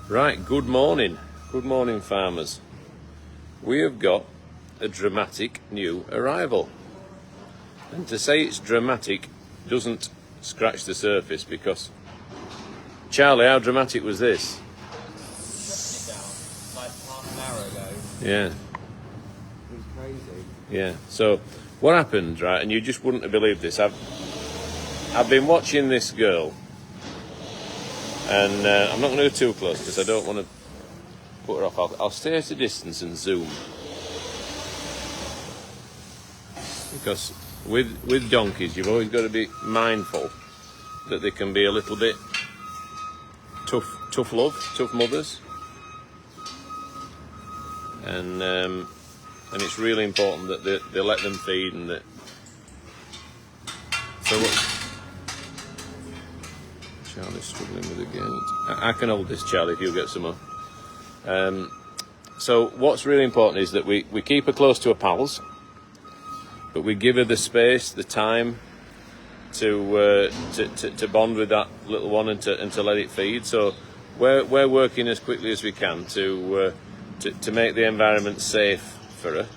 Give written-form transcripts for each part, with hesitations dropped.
Right, good morning farmers. We have got a dramatic new arrival. And to say it's dramatic doesn't scratch the surface because, Charlie, how dramatic was this? Like half an hour ago. Yeah. It was crazy. Yeah, so what happened, right, and you just wouldn't have believed this, I've been watching this girl, and I'm not going to go too close because I don't want to put her off. I'll stay at a distance and zoom. Because with donkeys, you've always got to be mindful that they can be a little bit tough love, tough mothers. And it's really important that they let them feed and that. So what? Charlie's struggling with the gate. I can hold this, Charlie, if you get some more. So what's really important is that we keep her close to her pals, but we give her the space, the time to bond with that little one and to let it feed. So we're working as quickly as we can to make the environment safe for her.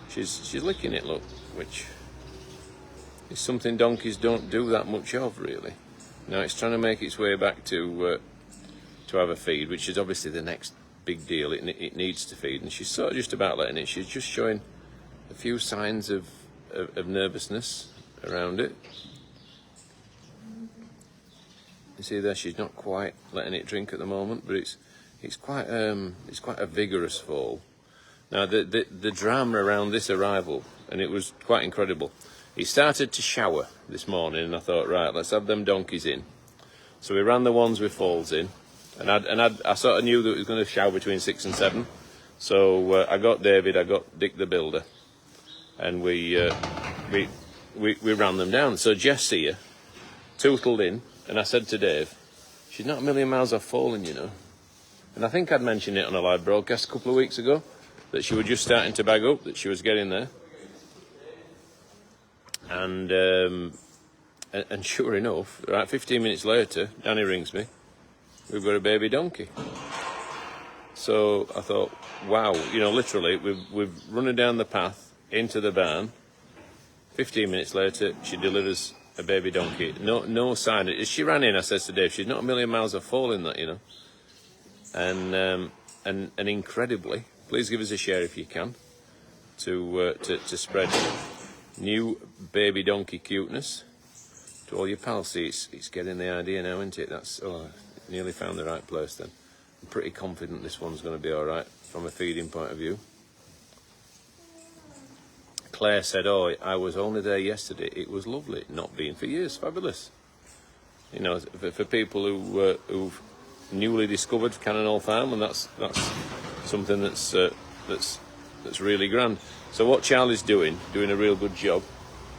She's licking it, look, which is something donkeys don't do that much of, really. Now it's trying to make its way back to have a feed, which is obviously the next big deal. It needs to feed, and she's sort of just about letting it. She's just showing a few signs of nervousness around it. You see there, she's not quite letting it drink at the moment, but it's quite a vigorous foal. Now the drama around this arrival, and it was quite incredible. He started to shower this morning, and I thought, right, let's have them donkeys in. So we ran the ones with foals in, and I sort of knew that it was going to shower between 6 and 7. So I got David, I got Dick the builder, and we ran them down. So Jess here tootled in, and I said to Dave, she's not a million miles off falling, you know. And I think I'd mentioned it on a live broadcast a couple of weeks ago, that she was just starting to bag up, that she was getting there. And sure enough, right, 15 minutes later, Danny rings me. We've got a baby donkey. So I thought, wow, you know, literally, we've run her down the path into the barn. 15 minutes later, she delivers a baby donkey. No sign. As she ran in, I said to Dave, she's not a million miles off falling, that, you know. And incredibly, please give us a share if you can to spread new baby donkey cuteness to all your pals. See, it's getting the idea now, isn't it? I nearly found the right place then. I'm pretty confident this one's going to be all right from a feeding point of view. Claire said, "Oh, I was only there yesterday. It was lovely. Not been for years. Fabulous." You know, for people who've newly discovered Cannonall Farm, and that's something that's really grand. So what Charlie's doing a real good job.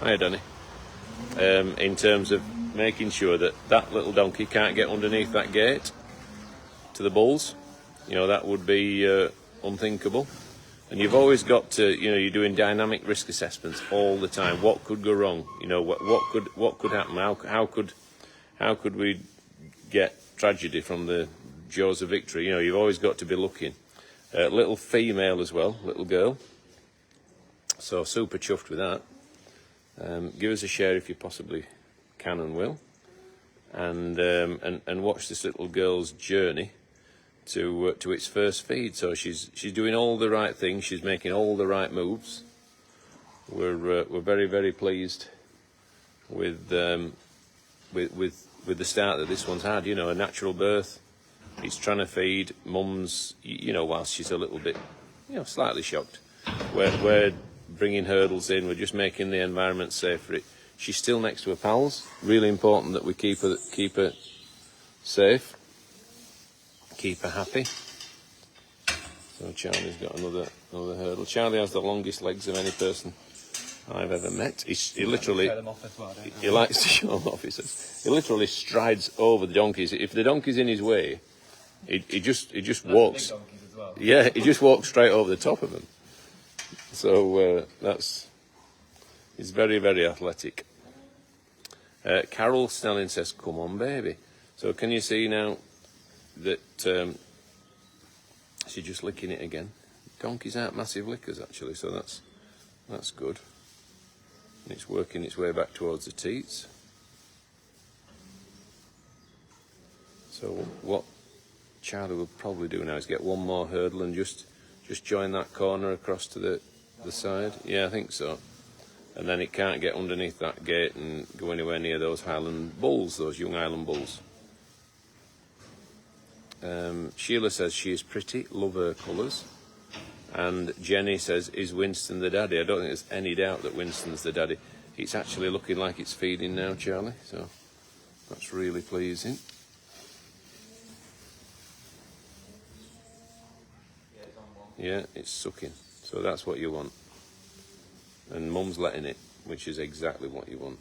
Hiya, Danny. In terms of making sure that little donkey can't get underneath that gate to the bulls. You know, that would be unthinkable. And you've always got to, you know, you're doing dynamic risk assessments all the time. What could go wrong? You know, what could happen? How could we get tragedy from the jaws of victory? You know, you've always got to be looking. Little female as well, little girl. So super chuffed with that. Give us a share if you possibly can and will, and watch this little girl's journey to its first feed. So she's doing all the right things. She's making all the right moves. We're very, very pleased with the start that this one's had. You know, a natural birth. It's trying to feed. Mum's, you know, whilst she's a little bit, you know, slightly shocked. We're bringing hurdles in. We're just making the environment safe for it. She's still next to her pals. Really important that we keep her safe, keep her happy. So Charlie's got another hurdle. Charlie has the longest legs of any person I've ever met. He literally, he likes to show them off. He says he literally strides over the donkeys. If the donkey's in his way, he just walks. Well. Yeah, he just walks straight over the top of them. So he's very, very athletic. Carol Snelling says, "Come on, baby." So can you see now that She's just licking it again. Donkeys aren't massive lickers actually, so that's good. And it's working its way back towards the teats. So what Charlie will probably do now is get one more hurdle and just join that corner across to the side. Yeah, I think so. And then it can't get underneath that gate and go anywhere near those Highland bulls, those young Highland bulls. Sheila says she is pretty, love her colours. And Jenny says, is Winston the daddy? I don't think there's any doubt that Winston's the daddy. It's actually looking like it's feeding now, Charlie, so that's really pleasing. Yeah, it's sucking, so that's what you want. And Mum's letting it, which is exactly what you want.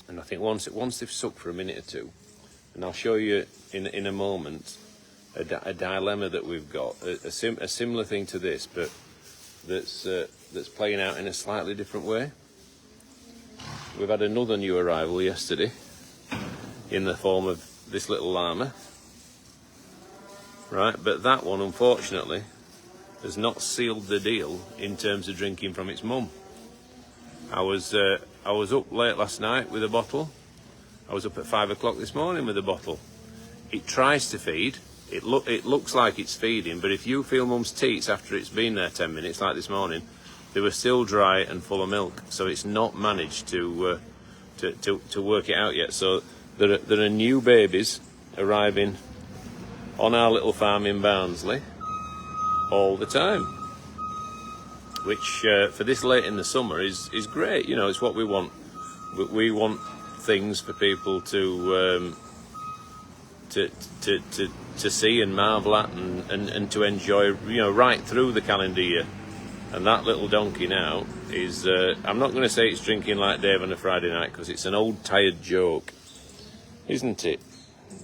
And I think once they've sucked for a minute or two, and I'll show you in a moment a dilemma that we've got, a similar thing to this, but that's playing out in a slightly different way. We've had another new arrival yesterday in the form of this little llama, right? But that one, unfortunately, has not sealed the deal in terms of drinking from its mum. I was up late last night with a bottle. I was up at 5 o'clock this morning with a bottle. It tries to feed. It looks like it's feeding, but if you feel Mum's teats after it's been there 10 minutes, like this morning, they were still dry and full of milk. So it's not managed to work it out yet. So there are new babies arriving on our little farm in Barnsley all the time, which for this late in the summer is great. You know, it's what we want. We want things for people to see and marvel at and to enjoy, you know, right through the calendar year. And that little donkey now is, I'm not going to say it's drinking like Dave on a Friday night, because it's an old tired joke, isn't it?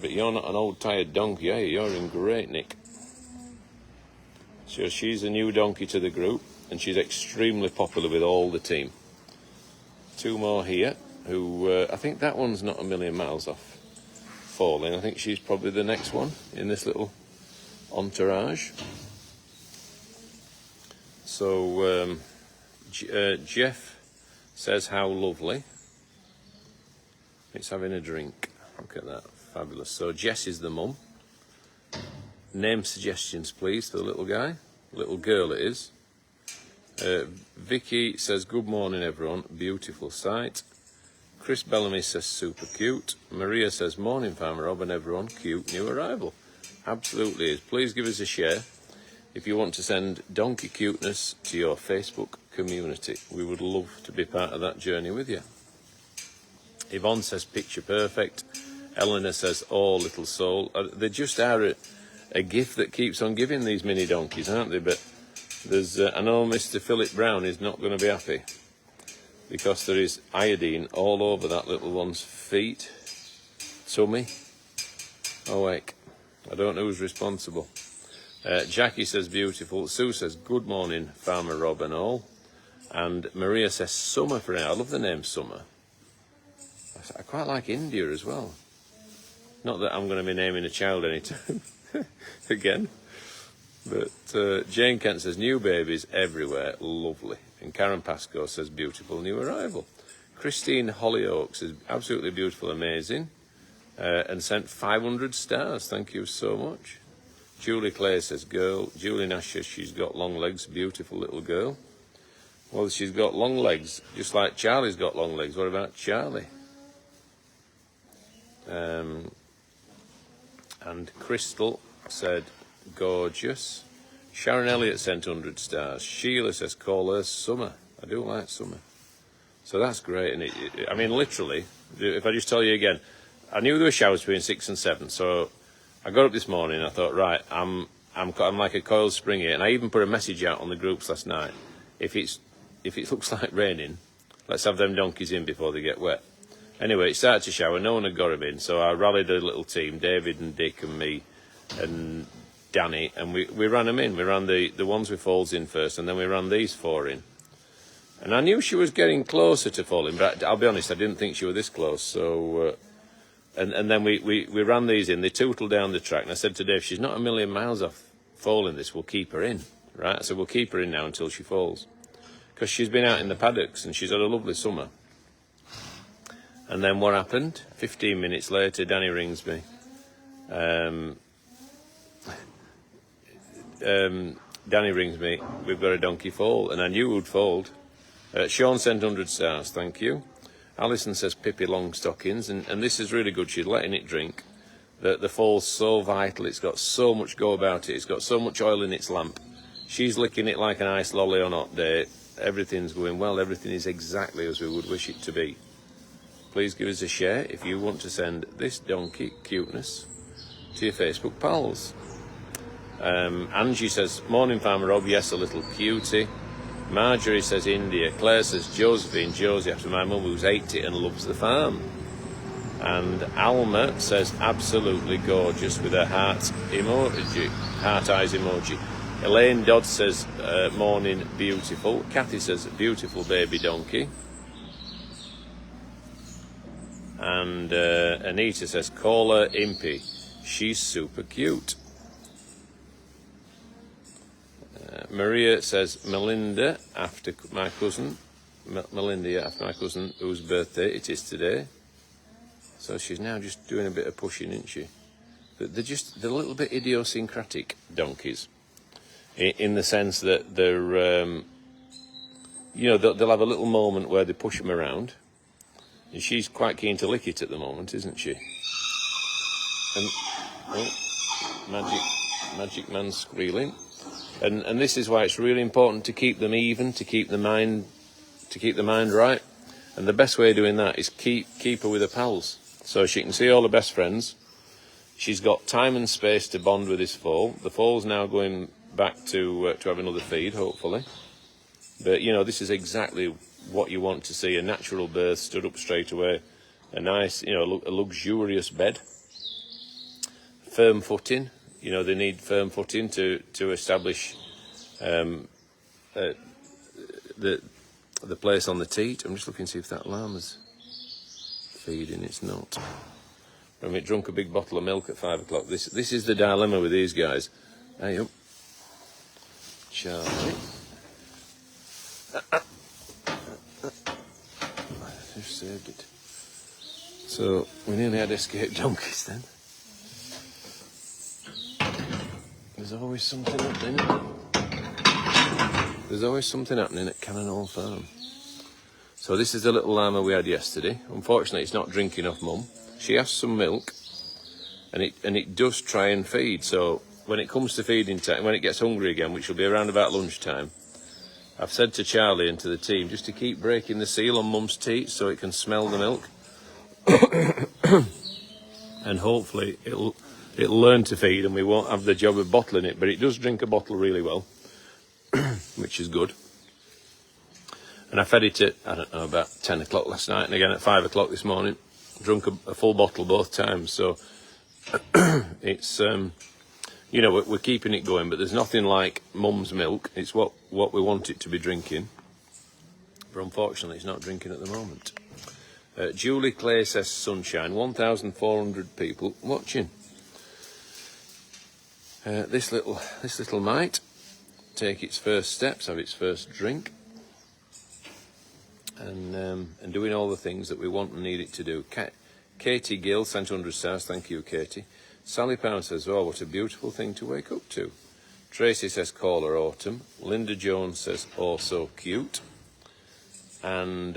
But you're not an old tired donkey, are you? You're in great nick. So she's a new donkey to the group, and she's extremely popular with all the team. Two more here, who I think that one's not a million miles off falling. I think she's probably the next one in this little entourage. So Jeff says, how lovely. It's having a drink. Look at that, fabulous. So Jess is the mum. Name suggestions, please, for the little guy. Little girl it is. Vicky says, good morning, everyone. Beautiful sight. Chris Bellamy says, super cute. Maria says, morning, Farmer Rob and everyone. Cute new arrival. Absolutely is. Please give us a share if you want to send donkey cuteness to your Facebook community. We would love to be part of that journey with you. Yvonne says, picture perfect. Eleanor says, oh, little soul. They just are a gift that keeps on giving, these mini donkeys, aren't they? But there's, I know Mr. Philip Brown is not going to be happy, because there is iodine all over that little one's feet, tummy. Oh, heck. I don't know who's responsible. Jackie says, beautiful. Sue says, good morning, Farmer Rob and all. And Maria says, Summer for now. I love the name Summer. I quite like India as well. Not that I'm going to be naming a child anytime again. But Jane Kent says, new babies everywhere. Lovely. And Karen Pascoe says, beautiful new arrival. Christine Hollyoaks says, absolutely beautiful, amazing. And sent 500 stars. Thank you so much. Julie Clay says, girl. Julie Nash says, she's got long legs. Beautiful little girl. Well, she's got long legs, just like Charlie's got long legs. What about Charlie? And Crystal said, gorgeous. Sharon Elliott sent 100 stars. Sheila says, call her Summer. I do like Summer. So that's great. And I mean, literally, if I just tell you again, I knew there were showers between 6 and 7. So I got up this morning and I thought, right, I'm like a coiled spring here. And I even put a message out on the groups last night. If it looks like raining, let's have them donkeys in before they get wet. Anyway, it started to shower. No one had got them in. So I rallied a little team, David and Dick and me and Danny, and we ran them in. We ran the ones with foals in first, and then we ran these 4 in. And I knew she was getting closer to falling, but I'll be honest, I didn't think she was this close. So and then we ran these in. They tootled down the track, and I said to Dave, she's not a million miles off foaling this. We'll keep her in, right? So we'll keep her in now until she falls, because she's been out in the paddocks and she's had a lovely summer. And then what happened? 15 minutes later, Danny rings me. Danny rings me. We've got a donkey foal, and I knew who'd foaled. Sean sent 100 stars, thank you. Alison says Pippi Longstockings, and this is really good. She's letting it drink. The foal's so vital. It's got so much go about it. It's got so much oil in its lamp. She's licking it like an ice lolly on a hot day. Everything's going well. Everything is exactly as we would wish it to be. Please give us a share if you want to send this donkey cuteness to your Facebook pals. Angie says, morning Farmer Rob, yes, a little cutie. Marjorie says India. Claire says Josephine, Josie after my mum who's 80 and loves the farm. And Alma says absolutely gorgeous with her heart emoji, heart eyes emoji. Elaine Dodd says morning beautiful. Kathy says beautiful baby donkey. And Anita says call her Impy. She's super cute. Maria says Melinda after my cousin. Melinda after my cousin whose birthday it is today. So she's now just doing a bit of pushing, isn't she? But they're a little bit idiosyncratic donkeys, in the sense that they're, they'll have a little moment where they push them around, and she's quite keen to lick it at the moment, isn't she? And magic man squealing, and this is why it's really important to keep them even, to keep the mind right, and the best way of doing that is keep her with her pals. So she can see all her best friends. She's got time and space to bond with this foal. The foal's now going back to have another feed, hopefully. But, this is exactly what you want to see. A natural birth, stood up straight away. A nice, a luxurious bed. Firm footing. They need firm footing to establish the place on the teat. I'm just looking to see if that llama's feeding. It's not. I mean, drunk a big bottle of milk at 5 o'clock. This is the dilemma with these guys. Hey up, Charlie. Just saved it. So we nearly had escaped donkeys then. There's always something happening. There's always something happening at Cannon Hall Farm. So this is the little llama we had yesterday. Unfortunately, it's not drinking off Mum. She has some milk, and it does try and feed. So when it comes to feeding time, when it gets hungry again, which will be around about lunchtime, I've said to Charlie and to the team just to keep breaking the seal on Mum's teat so it can smell the milk, and hopefully it'll learn to feed, and we won't have the job of bottling it. But it does drink a bottle really well, which is good. And I fed it at, about 10 o'clock last night, and again at 5 o'clock this morning. Drunk a full bottle both times, so it's, we're keeping it going, but there's nothing like Mum's milk. It's what we want it to be drinking. But unfortunately, it's not drinking at the moment. Julie Clay says sunshine, 1,400 people watching. This little mite take its first steps, have its first drink. And doing all the things that we want and need it to do. Katie Gill sent 100 stars. Thank you, Katie. Sally Pound says, oh, what a beautiful thing to wake up to. Tracy says, call her Autumn. Linda Jones says, oh, so cute. And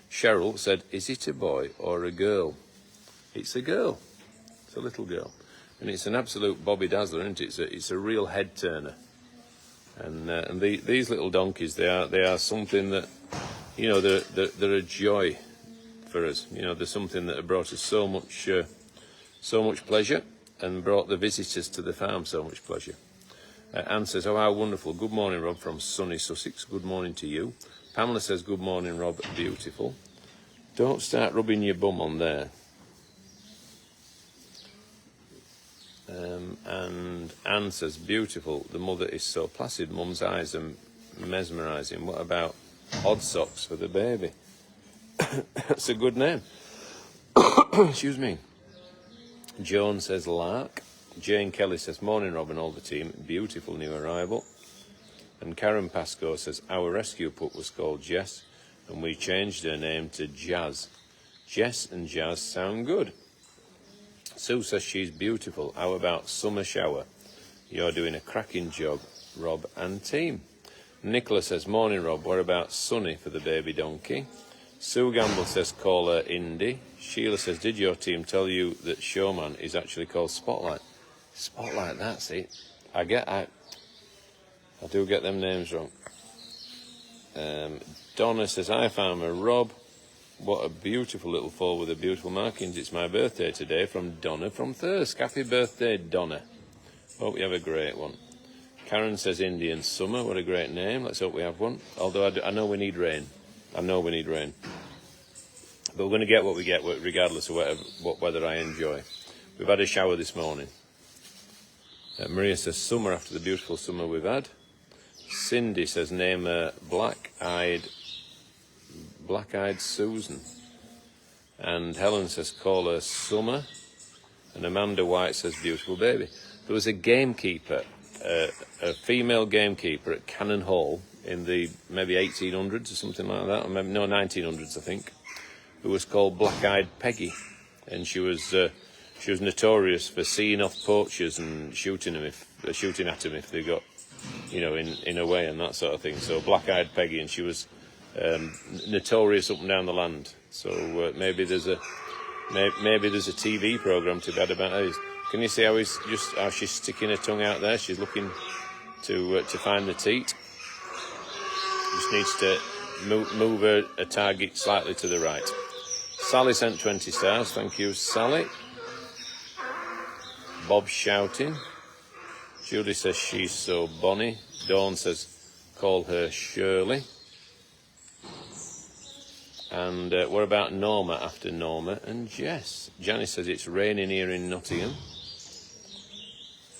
Cheryl said, is it a boy or a girl? It's a girl. It's a little girl. And it's an absolute Bobby Dazzler, isn't it? It's a real head turner. And these little donkeys, they are something that, they're a joy for us. They're something that have brought us so much pleasure, and brought the visitors to the farm so much pleasure. Anne says, oh, how wonderful. Good morning, Rob, from sunny Sussex. Good morning to you. Pamela says, good morning, Rob. Beautiful. Don't start rubbing your bum on there. And Anne says, beautiful. The mother is so placid. Mum's eyes are mesmerising. What about Odd Socks for the baby? That's a good name. Excuse me. Joan says lark. Jane Kelly says morning Rob and all the team. Beautiful new arrival. And Karen Pascoe says our rescue pup was called Jess and we changed her name to Jazz. Jess and Jazz sound good. Sue says she's beautiful. How about summer shower? You're doing a cracking job, Rob and team. Nicola says morning Rob. What about Sunny for the baby donkey? Sue Gamble says call her Indy. Sheila says did your team tell you that Showman is actually called Spotlight? Spotlight, that's it. I do get them names wrong. Donna says hi farmer Rob. What a beautiful little foal with the beautiful markings. It's my birthday today from Donna from Thirsk. Happy birthday, Donna. Hope you have a great one. Karen says Indian Summer. What a great name. Let's hope we have one. Although I know we need rain. I know we need rain. But we're going to get what we get regardless of what weather I enjoy. We've had a shower this morning. Maria says summer after the beautiful summer we've had. Cindy says name her Black-Eyed Susan. And Helen says call her Summer. And Amanda White says beautiful baby. There was a gamekeeper, a female gamekeeper at Cannon Hall in the maybe 1800s or something like that, or maybe, no, 1900s I think, who was called Black-Eyed Peggy. And she was notorious for seeing off poachers and shooting at them if they got, in a way and that sort of thing. So Black-Eyed Peggy, and she was notorious up and down the land. So maybe there's a TV program to be had about her. Can you see how she's sticking her tongue out there? She's looking to find the teat. Just needs to move her target slightly to the right. Sally sent 20 stars. Thank you, Sally. Bob's shouting. Judy says she's so bonny. Dawn says call her Shirley. And what about Norma after Norma and Jess? Janice says it's raining here in Nottingham.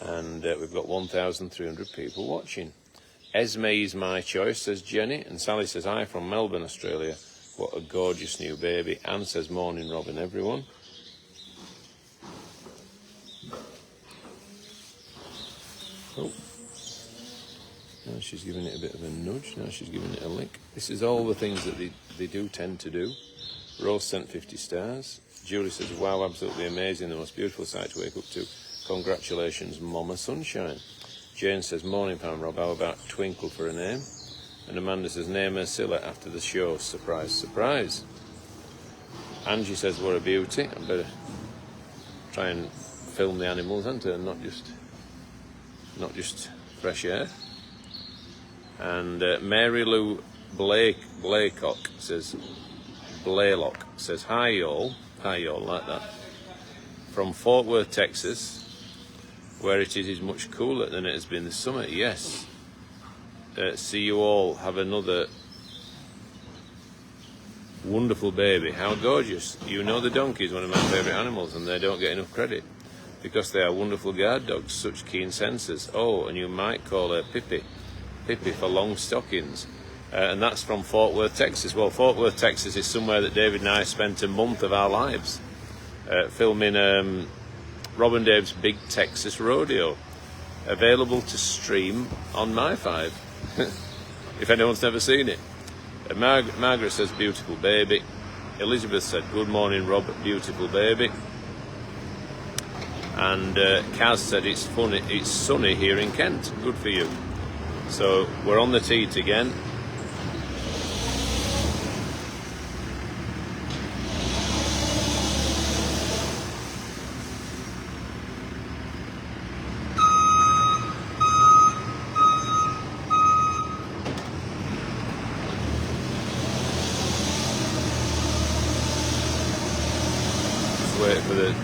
And we've got 1,300 people watching. Esme is my choice, says Jenny. And Sally says hi from Melbourne, Australia. What a gorgeous new baby. Anne says morning Robin everyone. Oh. Now she's giving it a bit of a nudge. Now she's giving it a lick. This is all the things that they do tend to do. Rose sent 50 stars. Julie says, wow, absolutely amazing. The most beautiful sight to wake up to. Congratulations, Mama Sunshine. Jane says, morning, Pam Rob. How about Twinkle for a name? And Amanda says, name her Scylla after the show. Surprise, surprise. Angie says, what a beauty. I better try and film the animals, and not just fresh air. And Mary Lou Blaylock says, hi y'all, like that. From Fort Worth, Texas, where it is much cooler than it has been this summer. Yes. See you all. Have another wonderful baby. How gorgeous. You know the donkey is one of my favourite animals, and they don't get enough credit because they are wonderful guard dogs, such keen senses. Oh, and you might call her Pippi for long stockings. And that's from Fort Worth, Texas. Well, Fort Worth, Texas is somewhere that David and I spent a month of our lives filming Rob and Dave's Big Texas Rodeo, available to stream on My5 if anyone's never seen it. Margaret says beautiful baby. Elizabeth said good morning Rob, beautiful baby. And Kaz said it's sunny here in Kent. Good for you. So we're on the teat again. Just wait for the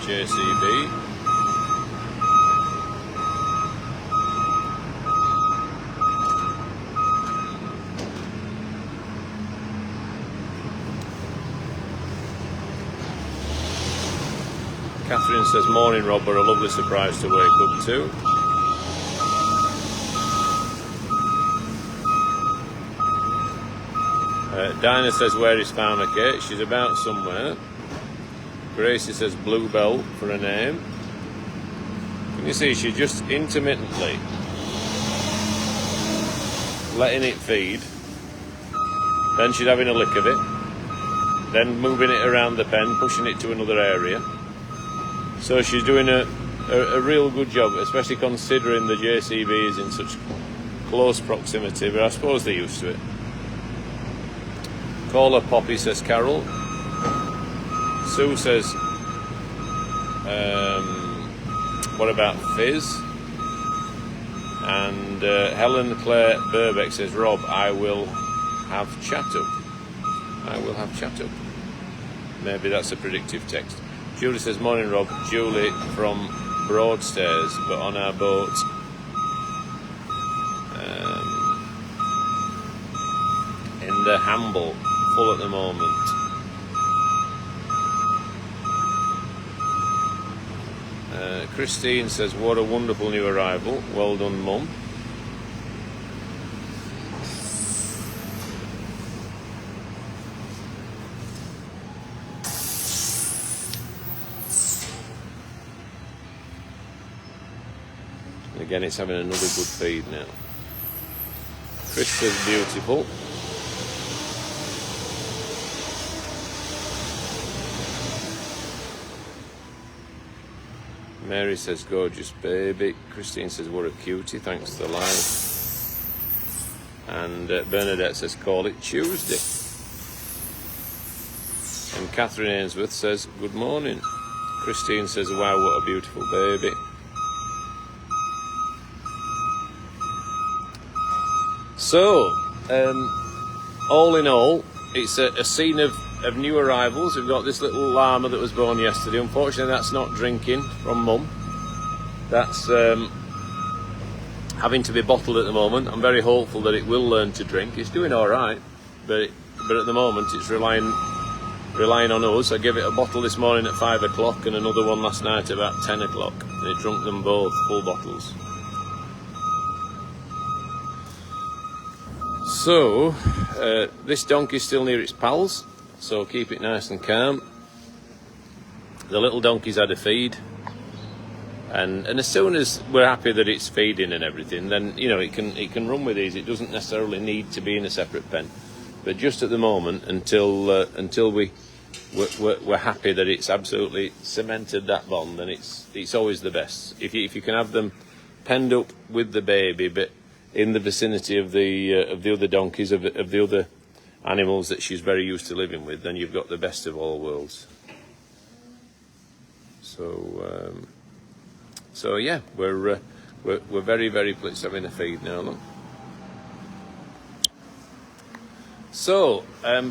JCB. Catherine says, morning Rob, what a lovely surprise to wake up to. Dinah says, where is Farmer Kate? She's about somewhere. Gracie says Bluebell for a name. Can you see she's just intermittently letting it feed, then she's having a lick of it, then moving it around the pen, pushing it to another area. So she's doing a real good job, especially considering the JCB is in such close proximity, but I suppose they're used to it. Call her Poppy, says Carol. Sue says, what about Fizz? And Helen Claire Burbeck says, Rob, I will have chat up. I will have chat up. Maybe that's a predictive text. Julie says, morning Rob. Julie from Broadstairs, but on our boat. In the Hamble, full at the moment. Christine says, what a wonderful new arrival. Well done, Mum. And again, it's having another good feed now. Chris says, beautiful. Mary says, gorgeous baby. Christine says, what a cutie, thanks to the live. And Bernadette says, call it Tuesday. And Catherine Ainsworth says, good morning. Christine says, wow, what a beautiful baby. So, all in all, it's a scene of new arrivals. We've got this little llama that was born yesterday. Unfortunately, that's not drinking from Mum. That's having to be bottled at the moment. I'm very hopeful that it will learn to drink. It's doing all right, but at the moment it's relying on us. I gave it a bottle this morning at 5 o'clock and another one last night about 10 o'clock, and it drunk them both, full bottles. So this donkey's still near its pals, so keep it nice and calm. The little donkey's had a feed, and as soon as we're happy that it's feeding and everything, then you know it can run with these. It doesn't necessarily need to be in a separate pen, but just at the moment, until we're happy that it's absolutely cemented that bond, then it's always the best. If you can have them penned up with the baby, but in the vicinity of the other donkeys, of the other animals that she's very used to living with, then you've got the best of all worlds. So yeah, we're very, very pleased having a feed now. Look. So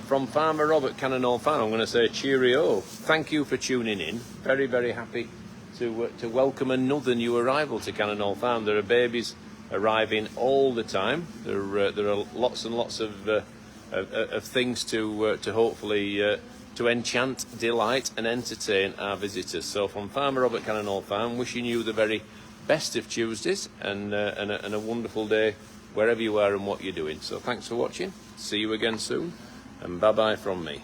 from Farmer Robert Cannonall Farm, I'm going to say cheerio. Thank you for tuning in. Very, very happy to welcome another new arrival to Cannonall Farm. There are babies arriving all the time. There are lots and lots of things to hopefully to enchant, delight and entertain our visitors. So from Farmer Robert Cannonall Farm, wishing you the very best of Tuesdays and a wonderful day wherever you are and what you're doing. So thanks for watching. See you again soon, and bye bye from me.